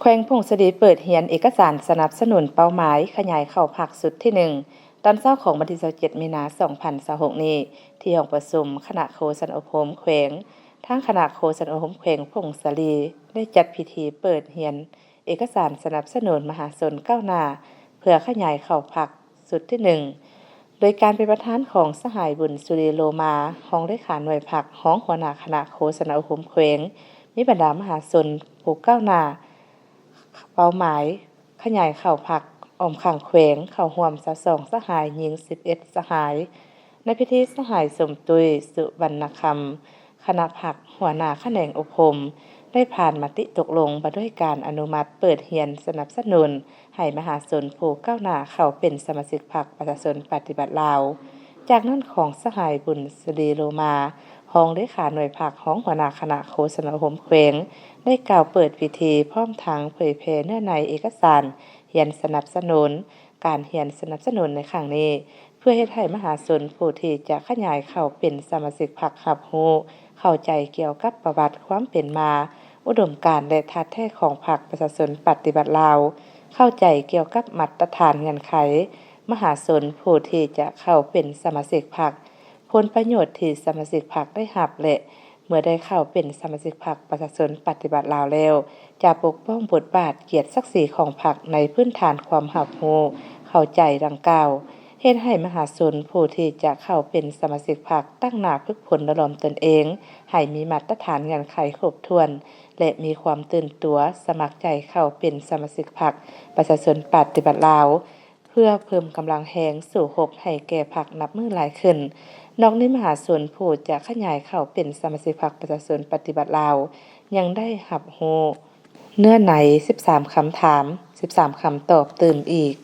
แขวงพงศดีเปิดเรียนเอกสารสนับสนุนเป้าหมายขยายเข้าภาคสุดที่1ตอนเช้าของวันที่27มีนาคม2026นี้ที่ห้องประชุมคณะโฆษณาอบรมแขวงทางคณะโฆษณาอบรมแขวงพงศดีได้จัดพิธีเปิดเรียนเอกสารสนับสนุนมหาชนก้าวหน้าเพื่อขยายเข้าภาคสุดที่1โดยการเป็นประธานของสหายบุญสุริโลมาห้องเลขาหน่วยผักห้องหัวหน้าคณะโฆษณาอบรมแขวงมีบรรดามหาชนผู้ก้าวหน้าเป้าหมายขยายเข้าภาคอ้อมข้างแขวงเข้าร่วม22สหายหญิง11สหายในพิธีสหายสมตุยสุวรรณคำคณะผักหัวหน้าแขนงอบรมได้ผ่านมติตกลงมาด้วยการอนุมัติเปิดเรียนสนับสนุนให้มหาชนผู้ก้าวหน้าเข้าเป็นสมาชิกพรรคประชาชนปฏิบัติลาวจากนั้นของสหายบุญศรีโลมาห้องเลขาหน่วยผักห้องหัวหน้าคณะโฆษณาอบรมแขวงได้กล่าวเปิดพิธีพร้อมทั้งเผยแพร่เนื้อในเอกสารเรียนสนับสนุนการเรียนสนับสนุนในครั้งนี้เพื่อเฮ็ดให้มหาชนผู้ที่จะขยายเข้าเป็นสมาชิกพรรครับรู้เข้าใจเกี่ยวกับประวัติความเป็นมาอุดมการณ์และทัดแท้ของพรรคประชาชนปฏิบัติลาวเข้าใจเกี่ยวกับมาตรฐานเงื่อนไขมหาชนผู้ที่จะเข้าเป็นสมาชิกพรรคผลประโยชน์ที่สมาชิกพรรคได้รับและเมื่อได้เข้าเป็นสมาชิกพรรคประชาชนปฏิบัติลาวแล้วจะปกป้องบทบาทเกียรติศักดิ์ศรีของพรรคในพื้นฐานความรับรู้เข้าใจดังกล่าวเฮ็ดให้มหาชนผู้ที่จะเข้าเป็นสมาชิกพรรคตั้งหน้าฝึกฝนอบรมตนเองให้มีมาตรฐานเงื่อนไขครบถ้วนและมีความตื่นตัวสมัครใจเข้าเป็นสมาชิกพรรคประชาชนปฏิบัติลาวเพื่อเพิ่มกำลังแรงสู่รบให้แก่พรรคนับมือหลายขึ้นนอกนี้มหาชนผู้จะขยายเข้าเป็นสมาชิกพรรคประชาชนปฏิบัติลาวยังได้รับรู้เนื้อใน13คำถาม13คำตอบเติมอีก